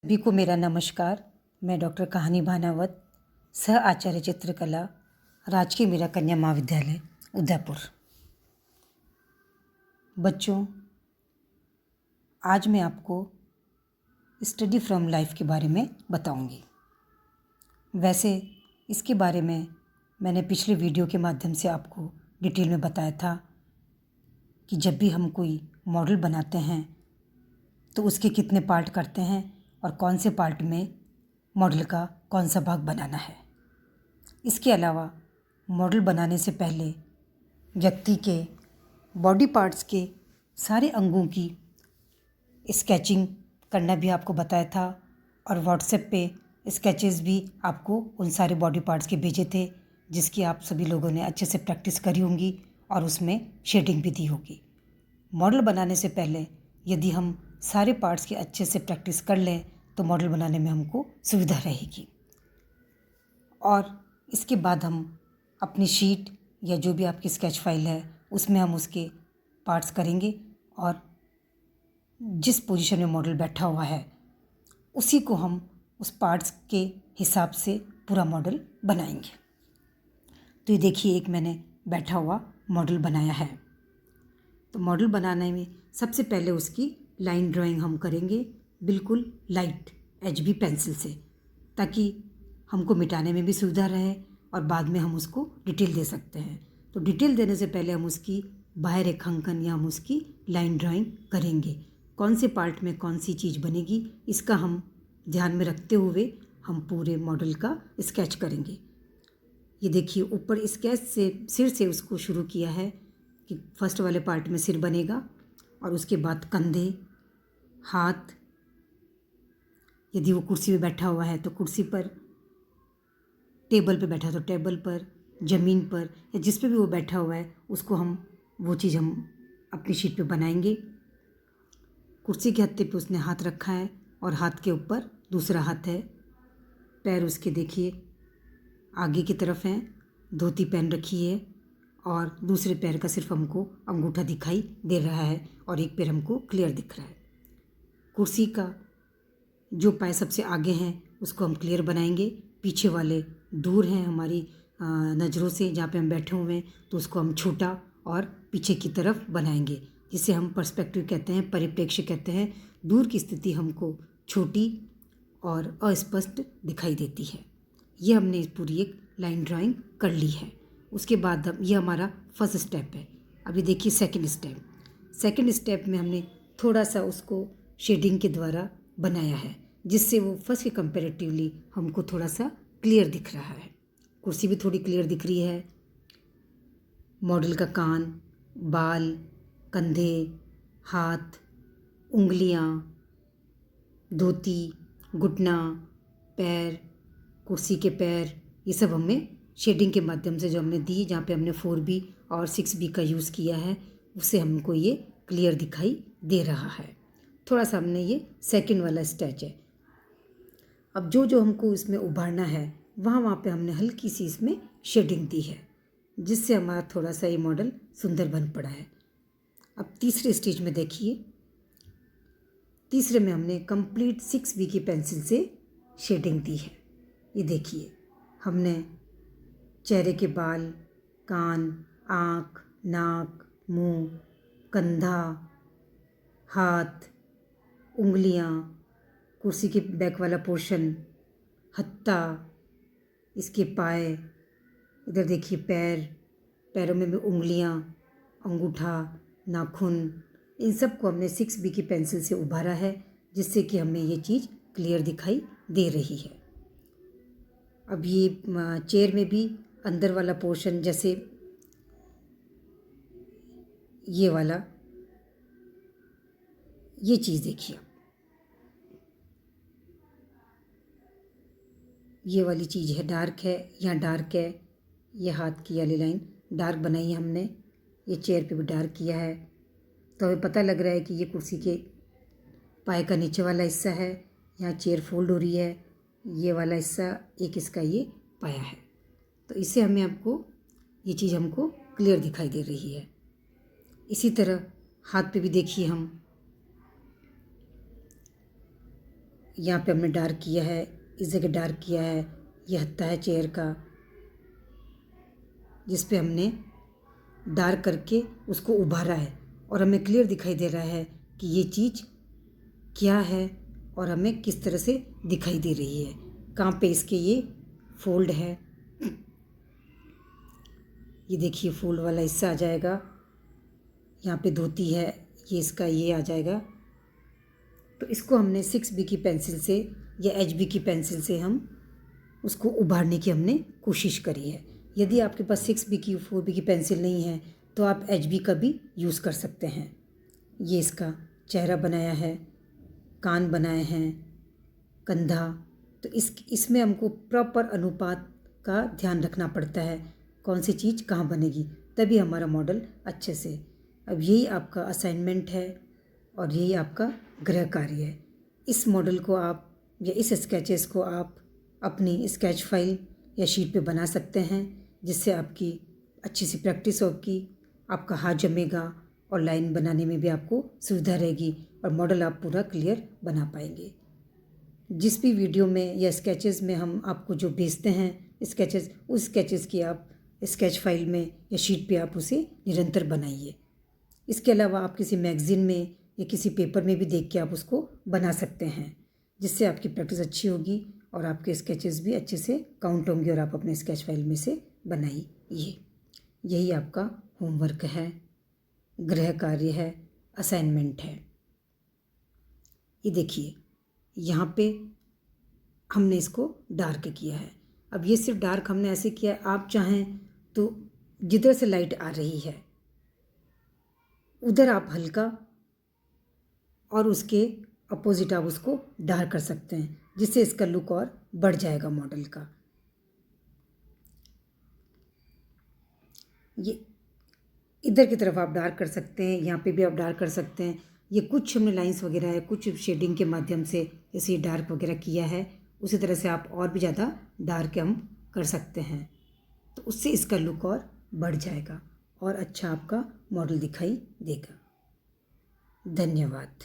सभी को मेरा नमस्कार। मैं डॉक्टर कहानी भानावत, सह आचार्य चित्रकला, राजकीय मीरा कन्या महाविद्यालय उदयपुर। बच्चों, आज मैं आपको स्टडी फ्रॉम लाइफ के बारे में बताऊंगी। वैसे इसके बारे में मैंने पिछले वीडियो के माध्यम से आपको डिटेल में बताया था कि जब भी हम कोई मॉडल बनाते हैं तो उसके कितने पार्ट करते हैं और कौन से पार्ट में मॉडल का कौन सा भाग बनाना है। इसके अलावा मॉडल बनाने से पहले व्यक्ति के बॉडी पार्ट्स के सारे अंगों की स्केचिंग करना भी आपको बताया था और व्हाट्सएप पे स्केचेस भी आपको उन सारे बॉडी पार्ट्स के भेजे थे, जिसकी आप सभी लोगों ने अच्छे से प्रैक्टिस करी होंगी और उसमें शेडिंग भी दी होगी। मॉडल बनाने से पहले यदि हम सारे पार्ट्स की अच्छे से प्रैक्टिस कर लें तो मॉडल बनाने में हमको सुविधा रहेगी। और इसके बाद हम अपनी शीट या जो भी आपकी स्केच फाइल है उसमें हम उसके पार्ट्स करेंगे और जिस पोजीशन में मॉडल बैठा हुआ है उसी को हम उस पार्ट्स के हिसाब से पूरा मॉडल बनाएंगे। तो ये देखिए, एक मैंने बैठा हुआ मॉडल बनाया है। तो मॉडल बनाने में सबसे पहले उसकी लाइन ड्राइंग हम करेंगे बिल्कुल लाइट HB पेंसिल से, ताकि हमको मिटाने में भी सुविधा रहे और बाद में हम उसको डिटेल दे सकते हैं। तो डिटेल देने से पहले हम उसकी बाह्य रेखांकन या हम उसकी लाइन ड्राइंग करेंगे। कौन से पार्ट में कौन सी चीज़ बनेगी इसका हम ध्यान में रखते हुए हम पूरे मॉडल का स्केच करेंगे। ये देखिए, ऊपर स्केच से सिर से उसको शुरू किया है कि फर्स्ट वाले पार्ट में सिर बनेगा और उसके बाद कंधे, हाथ, यदि वो कुर्सी पे बैठा हुआ है तो कुर्सी पर, टेबल पे बैठा तो टेबल पर, ज़मीन पर या जिस पे भी वो बैठा हुआ है उसको वो चीज़ हम अपनी शीट पे बनाएंगे। कुर्सी के हत्थे पे उसने हाथ रखा है और हाथ के ऊपर दूसरा हाथ है। पैर उसके देखिए आगे की तरफ हैं, धोती पहन रखी है और दूसरे पैर का सिर्फ हमको अंगूठा दिखाई दे रहा है और एक पैर हमको क्लियर दिख रहा है। कुर्सी का जो पाए सबसे आगे हैं उसको हम क्लियर बनाएंगे, पीछे वाले दूर हैं हमारी नज़रों से जहाँ पे हम बैठे हुए हैं, तो उसको हम छोटा और पीछे की तरफ बनाएंगे, जिसे हम पर्सपेक्टिव कहते हैं, परिप्रेक्ष्य कहते हैं। दूर की स्थिति हमको छोटी और अस्पष्ट दिखाई देती है। ये हमने पूरी एक लाइन ड्राइंग कर ली है। उसके बाद ये हमारा फर्स्ट स्टेप है। अभी देखिए सेकंड स्टेप में हमने थोड़ा सा उसको शेडिंग के द्वारा बनाया है, जिससे वो फर्स्ट के कंपैरेटिवली हमको थोड़ा सा क्लियर दिख रहा है। कुर्सी भी थोड़ी क्लियर दिख रही है। मॉडल का कान, बाल, कंधे, हाथ, उंगलियां, धोती, घुटना, पैर, कुर्सी के पैर, ये सब हमने शेडिंग के माध्यम से जो हमने दी, जहाँ पे हमने 4B और 6B का यूज़ किया है, उससे हमको ये क्लियर दिखाई दे रहा है। थोड़ा सा हमने ये सेकंड वाला स्टेज है। अब जो हमको इसमें उभारना है वहाँ पे हमने हल्की सी इसमें शेडिंग दी है, जिससे हमारा थोड़ा सा ये मॉडल सुंदर बन पड़ा है। अब तीसरे स्टेज में देखिए, तीसरे में हमने कंप्लीट 6B की पेंसिल से शेडिंग दी है। ये देखिए, हमने चेहरे के बाल, कान, आँख, नाक, मुंह, कंधा, हाथ, उंगलियां, कुर्सी के बैक वाला पोर्शन, हत्था, इसके पाए, इधर देखिए पैरों में भी उंगलियां, अंगूठा, नाखून, इन सब को हमने 6B की पेंसिल से उभारा है, जिससे कि हमें ये चीज़ क्लियर दिखाई दे रही है। अब ये चेयर में भी अंदर वाला पोर्शन, जैसे ये वाला, ये चीज़ देखिए, ये वाली चीज़ है, डार्क है, यहाँ डार्क है, ये हाथ की वाली लाइन डार्क बनाई है हमने, ये चेयर पे भी डार्क किया है। तो हमें पता लग रहा है कि ये कुर्सी के पाए का नीचे वाला हिस्सा है, यहाँ चेयर फोल्ड हो रही है, ये वाला हिस्सा एक इसका ये पाया है। तो इससे हमें आपको ये चीज़ हमको क्लियर दिखाई दे रही है। इसी तरह हाथ पे भी देखिए, हम यहाँ पे हमने डार्क किया है, इस जगह डार्क किया है। ये हत्था है चेयर का, जिस पे हमने डार्क करके उसको उभारा है और हमें क्लियर दिखाई दे रहा है कि ये चीज़ क्या है और हमें किस तरह से दिखाई दे रही है। कहाँ पे इसके ये फोल्ड है, ये देखिए फोल्ड वाला हिस्सा आ जाएगा। यहाँ पे धोती है, ये इसका ये आ जाएगा। तो इसको हमने 6B की पेंसिल से या HB की पेंसिल से हम उसको उभारने की हमने कोशिश करी है। यदि आपके पास 6B की 4B की पेंसिल नहीं है तो आप HB का भी यूज़ कर सकते हैं। ये इसका चेहरा बनाया है, कान बनाए हैं, कंधा। तो इसमें हमको प्रॉपर अनुपात का ध्यान रखना पड़ता है, कौन सी चीज़ कहाँ बनेगी, तभी हमारा मॉडल अच्छे से। अब यही आपका असाइनमेंट है और यही आपका गृह कार्य है। इस मॉडल को आप या इस स्केचेस को आप अपनी स्केच फाइल या शीट पे बना सकते हैं, जिससे आपकी अच्छी सी प्रैक्टिस होगी, आपका हाथ जमेगा और लाइन बनाने में भी आपको सुविधा रहेगी और मॉडल आप पूरा क्लियर बना पाएंगे। जिस भी वीडियो में या स्केचेस में हम आपको जो भेजते हैं स्केचेस, उस स्केचेस की आप स्केच फाइल में या शीट पे आप उसे निरंतर बनाइए। इसके अलावा आप किसी मैगज़ीन में या किसी पेपर में भी देख के आप उसको बना सकते हैं, जिससे आपकी प्रैक्टिस अच्छी होगी और आपके स्केचेस भी अच्छे से काउंट होंगे और आप अपने स्केच फाइल में से बनाइए। यही आपका होमवर्क है, गृह कार्य है, असाइनमेंट है। ये देखिए यहाँ पे हमने इसको डार्क किया है। अब ये सिर्फ डार्क हमने ऐसे किया है, आप चाहें तो जिधर से लाइट आ रही है उधर आप हल्का और उसके अपोजिट आप उसको डार्क कर सकते हैं, जिससे इसका लुक और बढ़ जाएगा मॉडल का। ये इधर की तरफ आप डार्क कर सकते हैं, यहाँ पे भी आप डार्क कर सकते हैं। ये कुछ हमने लाइंस वगैरह है, कुछ शेडिंग के माध्यम से जैसे डार्क वगैरह किया है, उसी तरह से आप और भी ज़्यादा डार्क हम कर सकते हैं, तो उससे इसका लुक और बढ़ जाएगा और अच्छा आपका मॉडल दिखाई देगा। धन्यवाद।